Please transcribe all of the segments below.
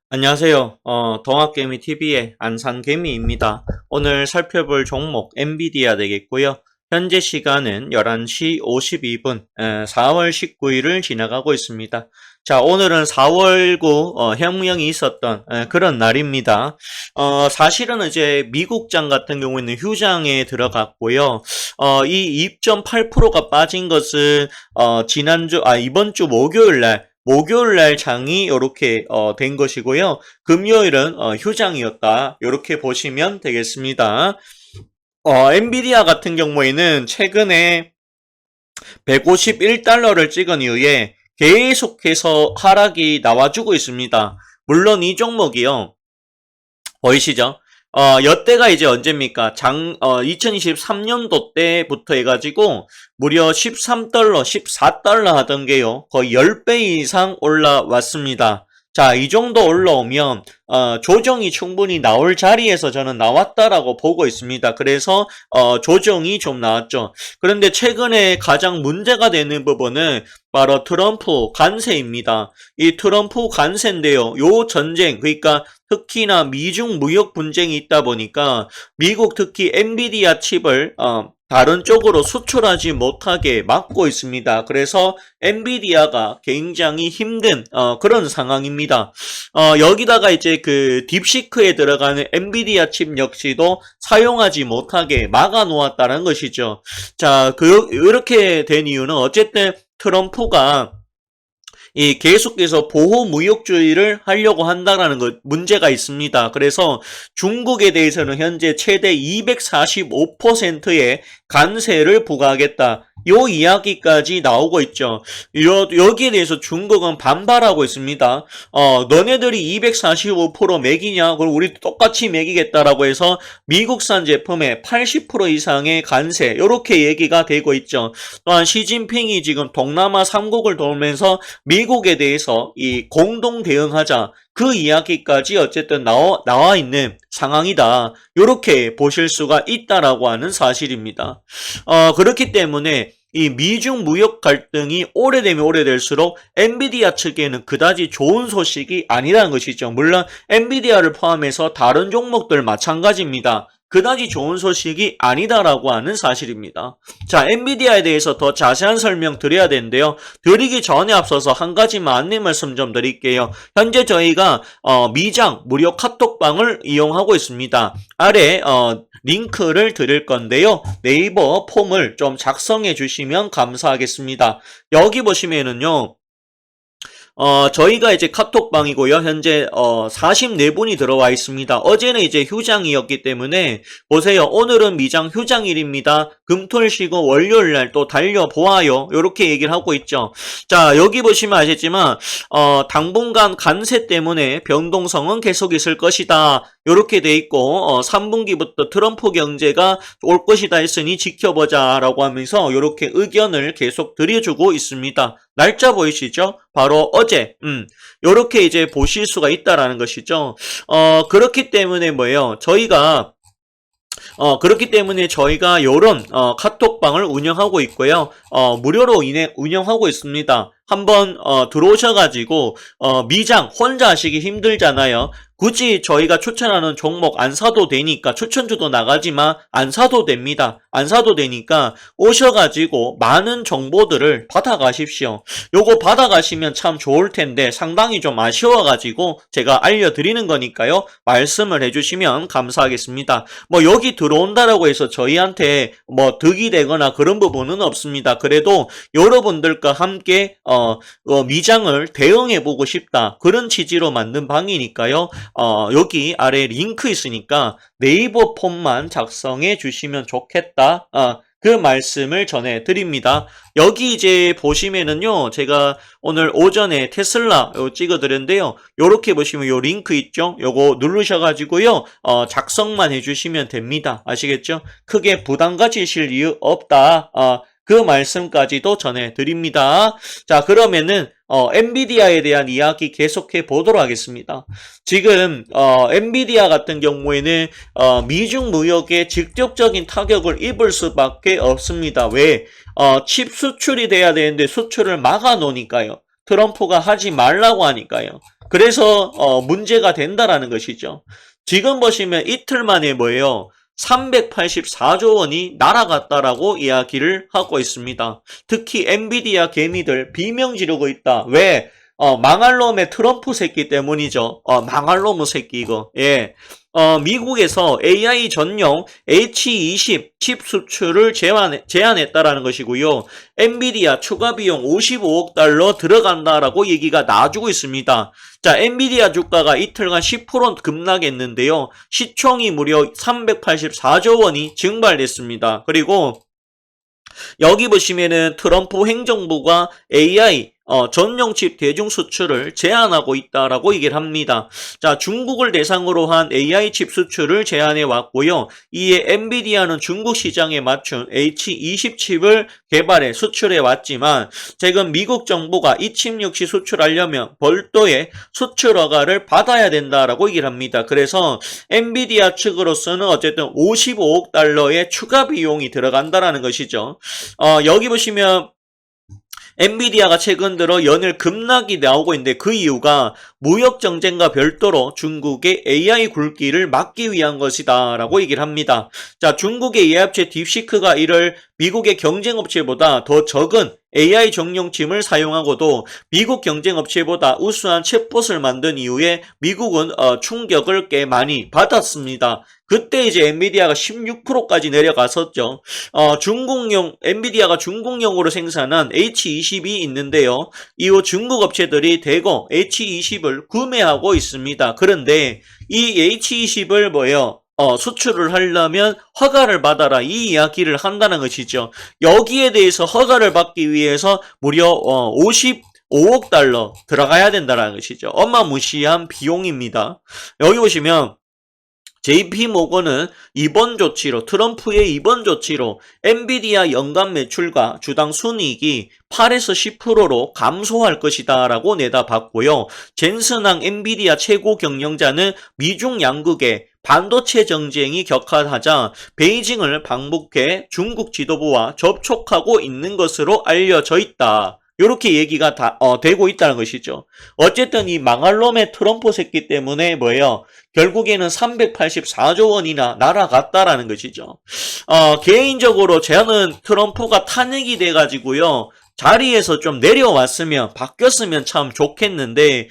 안녕하세요. 동학개미TV의 안산개미입니다. 오늘 살펴볼 종목 엔비디아 되겠고요. 현재 시간은 11시 52분, 4월 19일을 지나가고 있습니다. 자, 오늘은 4월 9 혁명이 있었던 그런 날입니다. 사실은 이제 미국장 같은 경우에는 휴장에 들어갔고요. 이 2.8%가 빠진 것은 이번 주 목요일 날 장이 이렇게 된 것이고요. 금요일은 휴장이었다. 이렇게 보시면 되겠습니다. 엔비디아 같은 경우에는 최근에 151달러를 찍은 이후에 계속해서 하락이 나와주고 있습니다. 물론 이 종목이요. 보이시죠? 여때가 이제 언제입니까? 2023년도 때부터 해가지고 무려 13달러, 14달러 하던 게요. 거의 10배 이상 올라왔습니다. 자, 이 정도 올라오면 조정이 충분히 나올 자리에서 저는 나왔다라고 보고 있습니다. 그래서 조정이 좀 나왔죠. 그런데 최근에 가장 문제가 되는 부분은 바로 트럼프 관세입니다. 이 트럼프 관세인데요. 요 전쟁, 그러니까 특히나 미중 무역 분쟁이 있다 보니까 미국 특히 엔비디아 칩을 다른 쪽으로 수출하지 못하게 막고 있습니다. 그래서 엔비디아가 굉장히 힘든 그런 상황입니다. 여기다가 이제 그 딥시크에 들어가는 엔비디아 칩 역시도 사용하지 못하게 막아 놓았다는 것이죠. 자, 이렇게 된 이유는 어쨌든 트럼프가 이 계속해서 보호무역주의를 하려고 한다라는 것 문제가 있습니다. 그래서 중국에 대해서는 현재 최대 245%의 관세를 부과하겠다. 요 이야기까지 나오고 있죠. 여기에 대해서 중국은 반발하고 있습니다. 너네들이 245% 매기냐? 그럼 우리 똑같이 매기겠다라고 해서 미국산 제품에 80% 이상의 관세, 이렇게 얘기가 되고 있죠. 또한 시진핑이 지금 동남아 3국을 돌면서 미국에 대해서 이 공동 대응하자, 그 이야기까지 어쨌든 나와 있는 상황이다. 이렇게 보실 수가 있다라고 하는 사실입니다. 그렇기 때문에 이 미중 무역 갈등이 오래되면 오래될수록 엔비디아 측에는 그다지 좋은 소식이 아니라는 것이죠. 물론 엔비디아를 포함해서 다른 종목들 마찬가지입니다. 그다지 좋은 소식이 아니다라고 하는 사실입니다. 자, 엔비디아에 대해서 더 자세한 설명 드려야 되는데요. 드리기 전에 앞서서 한 가지만 안내 말씀 좀 드릴게요. 현재 저희가 미장 무료 카톡방을 이용하고 있습니다. 아래 링크를 드릴 건데요. 네이버 폼을 좀 작성해 주시면 감사하겠습니다. 여기 보시면은요. 저희가 이제 카톡방이고요. 현재 44분이 들어와 있습니다. 어제는 이제 휴장이었기 때문에 보세요. 오늘은 미장 휴장일입니다. 금토일 쉬고 월요일 날 또 달려보아요. 이렇게 얘기를 하고 있죠. 자, 여기 보시면 아시겠지만 당분간 관세 때문에 변동성은 계속 있을 것이다. 이렇게 돼 있고 3분기부터 트럼프 경제가 올 것이다 했으니 지켜보자 라고 하면서 이렇게 의견을 계속 드려주고 있습니다. 날짜 보이시죠? 바로 어제 요렇게 이제 보실 수가 있다라는 것이죠. 그렇기 때문에 뭐예요? 그렇기 때문에 저희가 요런 카톡방을 운영하고 있고요. 무료로 운영하고 있습니다. 한번 들어오셔가지고 미장 혼자 하시기 힘들잖아요. 굳이 저희가 추천하는 종목 안 사도 되니까, 추천주도 나가지만 안 사도 됩니다. 안 사도 되니까 오셔가지고 많은 정보들을 받아가십시오. 요거 받아가시면 참 좋을 텐데 상당히 좀 아쉬워가지고 제가 알려드리는 거니까요. 말씀을 해주시면 감사하겠습니다. 뭐 여기 들어온다라고 해서 저희한테 뭐 득이 되거나 그런 부분은 없습니다. 그래도 여러분들과 함께 미장을 대응해보고 싶다. 그런 취지로 만든 방이니까요. 여기 아래 링크 있으니까 네이버 폼만 작성해 주시면 좋겠다. 그 말씀을 전해드립니다. 여기 이제 보시면은요, 제가 오늘 오전에 테슬라 찍어 드렸는데요. 요렇게 보시면 요 링크 있죠? 요거 누르셔가지고요, 작성만 해주시면 됩니다. 아시겠죠? 크게 부담 가지실 이유 없다. 그 말씀까지도 전해드립니다. 자, 그러면은 엔비디아에 대한 이야기 계속해 보도록 하겠습니다. 지금 엔비디아 같은 경우에는 미중 무역에 직접적인 타격을 입을 수밖에 없습니다. 왜? 칩 수출이 돼야 되는데 수출을 막아 놓으니까요. 트럼프가 하지 말라고 하니까요. 그래서 문제가 된다라는 것이죠. 지금 보시면 이틀 만에 뭐예요? 384조 원이 날아갔다라고 이야기를 하고 있습니다. 특히 엔비디아 개미들 비명 지르고 있다. 왜? 망할 놈의 트럼프 새끼 때문이죠. 망할 놈의 새끼 이거. 예. 미국에서 AI 전용 H20 칩 수출을 제한했다라는 것이고요. 엔비디아 추가 비용 55억 달러 들어간다라고 얘기가 나와주고 있습니다. 자, 엔비디아 주가가 이틀간 10% 급락했는데요. 시총이 무려 384조 원이 증발됐습니다. 그리고 여기 보시면은 트럼프 행정부가 AI 전용 칩 대중 수출을 제한하고 있다라고 얘기를 합니다. 자, 중국을 대상으로 한 AI 칩 수출을 제한해 왔고요. 이에 엔비디아는 중국 시장에 맞춘 H20 칩을 개발해 수출해 왔지만 지금 미국 정부가 이 칩 역시 수출하려면 별도의 수출 허가를 받아야 된다라고 얘기를 합니다. 그래서 엔비디아 측으로서는 어쨌든 55억 달러의 추가 비용이 들어간다라는 것이죠. 여기 보시면 엔비디아가 최근 들어 연일 급락이 나오고 있는데 그 이유가 무역 정쟁과 별도로 중국의 AI 굴기를 막기 위한 것이다 라고 얘기를 합니다. 자, 중국의 예합체 딥시크가 이를 미국의 경쟁업체보다 더 적은 AI 정용침을 사용하고도 미국 경쟁업체보다 우수한 챗봇을 만든 이후에 미국은 충격을 꽤 많이 받았습니다. 그때 이제 엔비디아가 16%까지 내려갔었죠. 엔비디아가 중국용으로 생산한 H20이 있는데요. 이후 중국 업체들이 대거 H20을 구매하고 있습니다. 그런데 이 H20을 수출을 하려면 허가를 받아라 이 이야기를 한다는 것이죠. 여기에 대해서 허가를 받기 위해서 무려 55억 달러 들어가야 된다는 것이죠. 어마무시한 비용입니다. 여기 보시면 JP모건은 트럼프의 이번 조치로 엔비디아 연간 매출과 주당 순이익이 8에서 10%로 감소할 것이다 라고 내다봤고요. 젠슨항 엔비디아 최고 경영자는 미중 양국의 반도체 정쟁이 격화하자 베이징을 방북해 중국 지도부와 접촉하고 있는 것으로 알려져 있다. 이렇게 얘기가 되고 있다는 것이죠. 어쨌든 이 망할 놈의 트럼프 새끼 때문에 결국에는 384조 원이나 날아갔다라는 것이죠. 개인적으로 저는 트럼프가 탄핵이 돼가지고요. 자리에서 좀 내려왔으면 바뀌었으면 참 좋겠는데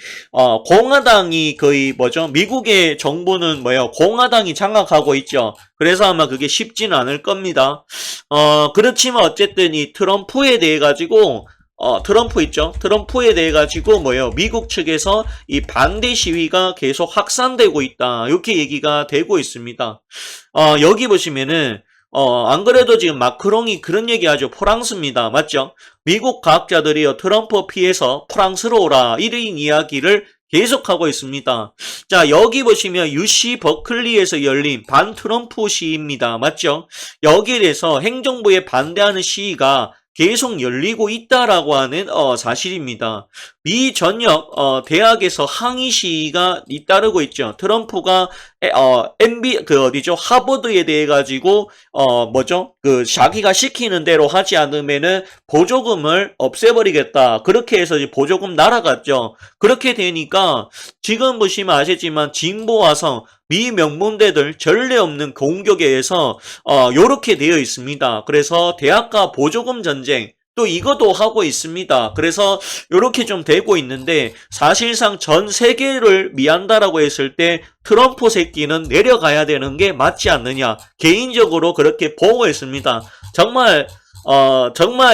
공화당이 거의 미국의 정부는 공화당이 장악하고 있죠. 그래서 아마 그게 쉽지는 않을 겁니다. 그렇지만 어쨌든 이 트럼프에 대해 가지고 트럼프 있죠? 트럼프에 대해 가지고 미국 측에서 이 반대 시위가 계속 확산되고 있다. 이렇게 얘기가 되고 있습니다. 여기 보시면은 안 그래도 지금 마크롱이 그런 얘기하죠. 프랑스입니다. 맞죠? 미국 과학자들이 트럼프 피해서 프랑스로 오라. 이런 이야기를 계속하고 있습니다. 자, 여기 보시면 UC 버클리에서 열린 반트럼프 시위입니다. 맞죠? 여기에 대해서 행정부에 반대하는 시위가 계속 열리고 있다라고 하는 사실입니다. 미 전역 대학에서 항의 시위가 잇따르고 있죠. 트럼프가 하버드에 대해 가지고 자기가 시키는 대로 하지 않으면은 보조금을 없애버리겠다. 그렇게 해서 이제 보조금 날아갔죠. 그렇게 되니까 지금 보시면 아시지만 진보화성 미 명문대들 전례 없는 공격에 의해서 요렇게 되어 있습니다. 그래서 대학가 보조금 전쟁 또 이것도 하고 있습니다. 그래서 요렇게 좀 되고 있는데 사실상 전 세계를 미한다라고 했을 때 트럼프 새끼는 내려가야 되는 게 맞지 않느냐. 개인적으로 그렇게 보고 있습니다. 정말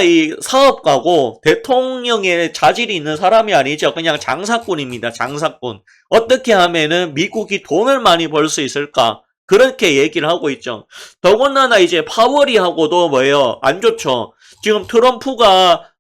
이 사업가고 대통령의 자질이 있는 사람이 아니죠. 그냥 장사꾼입니다. 장사꾼. 어떻게 하면은 미국이 돈을 많이 벌 수 있을까? 그렇게 얘기를 하고 있죠. 더군다나 이제 파월이하고도 안 좋죠. 지금 트럼프가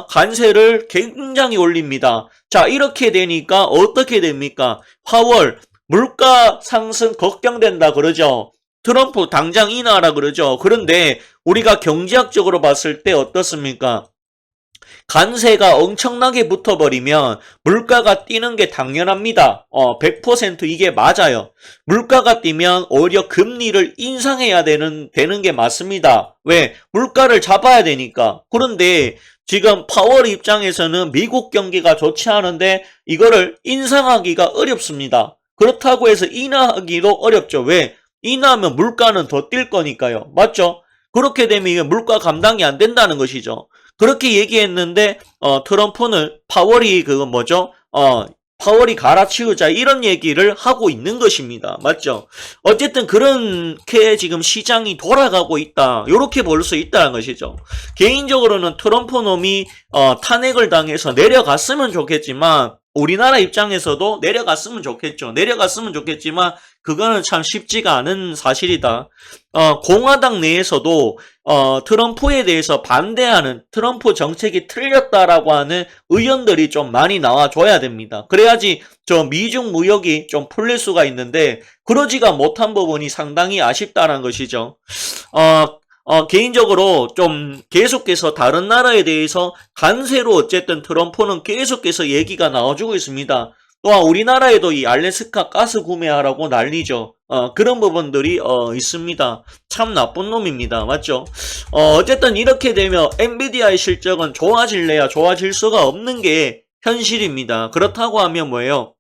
관세를 굉장히 올립니다. 자, 이렇게 되니까 어떻게 됩니까? 파월 물가 상승 걱정된다 그러죠. 트럼프 당장 인하하라 그러죠. 그런데 우리가 경제학적으로 봤을 때 어떻습니까? 관세가 엄청나게 붙어버리면 물가가 뛰는 게 당연합니다. 100% 이게 맞아요. 물가가 뛰면 오히려 금리를 인상해야 되는 게 맞습니다. 왜? 물가를 잡아야 되니까. 그런데 지금 파월 입장에서는 미국 경기가 좋지 않은데 이거를 인상하기가 어렵습니다. 그렇다고 해서 인하하기도 어렵죠. 왜? 인하하면 물가는 더 뛸 거니까요. 맞죠? 그렇게 되면 이게 물가 감당이 안 된다는 것이죠. 그렇게 얘기했는데 트럼프는 파월이 그거 뭐죠? 파월이 갈아치우자 이런 얘기를 하고 있는 것입니다. 맞죠? 어쨌든 그렇게 지금 시장이 돌아가고 있다. 이렇게 볼 수 있다는 것이죠. 개인적으로는 트럼프 놈이 탄핵을 당해서 내려갔으면 좋겠지만 우리나라 입장에서도 내려갔으면 좋겠죠. 내려갔으면 좋겠지만 그거는 참 쉽지가 않은 사실이다. 공화당 내에서도 트럼프에 대해서 반대하는 트럼프 정책이 틀렸다라고 하는 의원들이 좀 많이 나와줘야 됩니다. 그래야지 저 미중 무역이 좀 풀릴 수가 있는데 그러지가 못한 부분이 상당히 아쉽다는 것이죠. 개인적으로 좀 계속해서 다른 나라에 대해서 관세로 어쨌든 트럼프는 계속해서 얘기가 나와주고 있습니다. 또한 우리나라에도 이 알래스카 가스 구매하라고 난리죠. 그런 부분들이 있습니다. 참 나쁜 놈입니다. 맞죠? 어쨌든 이렇게 되면 엔비디아의 실적은 좋아질래야 좋아질 수가 없는 게 현실입니다. 그렇다고 하면 뭐예요?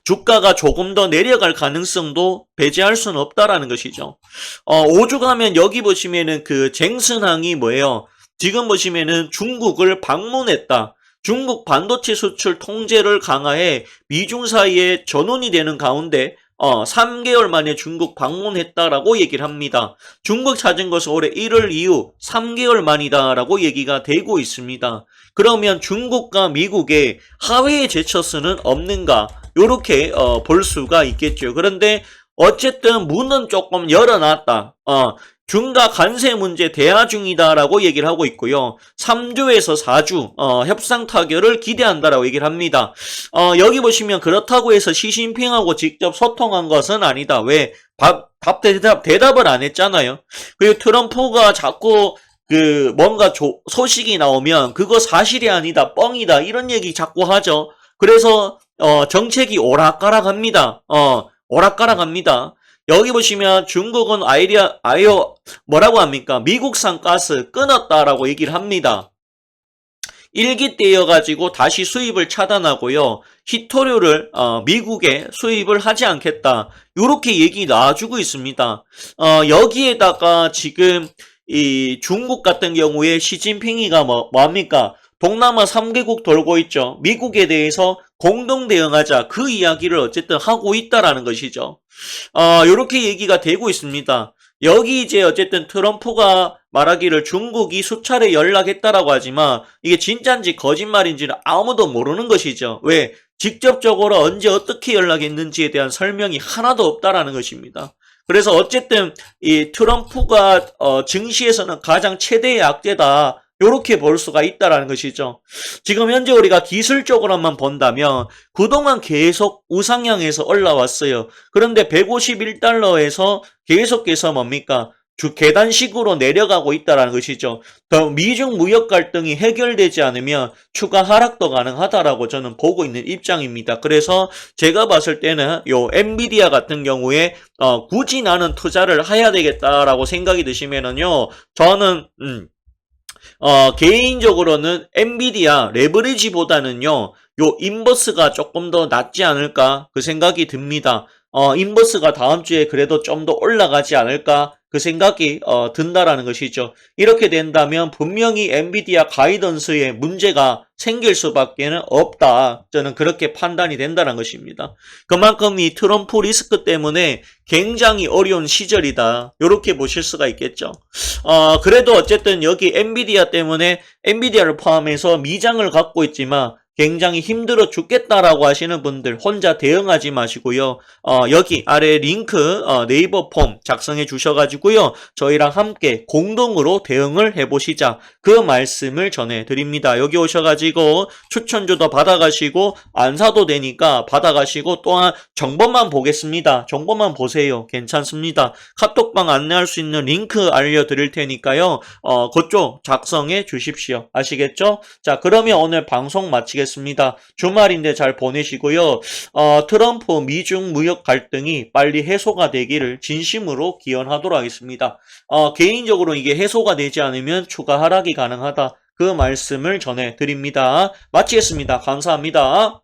주가가 조금 더 내려갈 가능성도 배제할 수는 없다라는 것이죠. 오죽하면 여기 보시면은 그 쟁슨항이 뭐예요? 지금 보시면은 중국을 방문했다. 중국 반도체 수출 통제를 강화해 미중 사이에 전원이 되는 가운데 3개월 만에 중국 방문했다라고 얘기를 합니다. 중국 찾은 것은 올해 1월 이후 3개월 만이다라고 얘기가 되고 있습니다. 그러면 중국과 미국의 하회에 제칠 수는 없는가? 요렇게 볼 수가 있겠죠. 그런데 어쨌든 문은 조금 열어놨다. 중과 관세 문제 대화 중이다라고 얘기를 하고 있고요. 3주에서 4주 협상 타결을 기대한다라고 얘기를 합니다. 여기 보시면 그렇다고 해서 시진핑하고 직접 소통한 것은 아니다. 왜? 대답을 안 했잖아요. 그리고 트럼프가 자꾸 뭔가 소식이 나오면 그거 사실이 아니다, 뻥이다 이런 얘기 자꾸 하죠. 그래서 정책이 오락가락합니다. 오락가락합니다. 여기 보시면 중국은 뭐라고 합니까? 미국산 가스 끊었다라고 얘기를 합니다. 일기때여가지고 다시 수입을 차단하고요. 히토류를 미국에 수입을 하지 않겠다. 이렇게 얘기 나와주고 있습니다. 여기에다가 지금 이 중국 같은 경우에 시진핑이가 뭐합니까? 동남아 3개국 돌고 있죠. 미국에 대해서 공동 대응하자 그 이야기를 어쨌든 하고 있다라는 것이죠. 이렇게 얘기가 되고 있습니다. 여기 이제 어쨌든 트럼프가 말하기를 중국이 수차례 연락했다라고 하지만 이게 진짜인지 거짓말인지는 아무도 모르는 것이죠. 왜? 직접적으로 언제 어떻게 연락했는지에 대한 설명이 하나도 없다라는 것입니다. 그래서 어쨌든 이 트럼프가 증시에서는 가장 최대의 악재다. 요렇게 볼 수가 있다라는 것이죠. 지금 현재 우리가 기술적으로만 본다면 그동안 계속 우상향해서 올라왔어요. 그런데 151달러에서 계속해서 뭡니까? 계단식으로 내려가고 있다는 것이죠. 더 미중 무역 갈등이 해결되지 않으면 추가 하락도 가능하다라고 저는 보고 있는 입장입니다. 그래서 제가 봤을 때는 요 엔비디아 같은 경우에 굳이 나는 투자를 해야 되겠다라고 생각이 드시면은요. 저는 개인적으로는 엔비디아 레버리지보다는요, 요 인버스가 조금 더 낫지 않을까 그 생각이 듭니다. 인버스가 다음 주에 그래도 좀 더 올라가지 않을까 그 생각이 든다라는 것이죠. 이렇게 된다면 분명히 엔비디아 가이던스에 문제가 생길 수밖에 없다. 저는 그렇게 판단이 된다는 것입니다. 그만큼 이 트럼프 리스크 때문에 굉장히 어려운 시절이다. 이렇게 보실 수가 있겠죠. 그래도 어쨌든 여기 엔비디아 때문에 엔비디아를 포함해서 미장을 갖고 있지만 굉장히 힘들어 죽겠다라고 하시는 분들 혼자 대응하지 마시고요. 여기 아래 링크 네이버 폼 작성해 주셔가지고요. 저희랑 함께 공동으로 대응을 해보시자 그 말씀을 전해드립니다. 여기 오셔가지고 추천주도 받아가시고 안 사도 되니까 받아가시고 또한 정보만 보겠습니다. 정보만 보세요. 괜찮습니다. 카톡방 안내할 수 있는 링크 알려드릴 테니까요. 그쪽 작성해 주십시오. 아시겠죠? 자, 그러면 오늘 방송 마치겠습니다. 주말인데 잘 보내시고요. 트럼프 미중 무역 갈등이 빨리 해소가 되기를 진심으로 기원하도록 하겠습니다. 개인적으로 이게 해소가 되지 않으면 추가 하락이 가능하다. 그 말씀을 전해드립니다. 마치겠습니다. 감사합니다.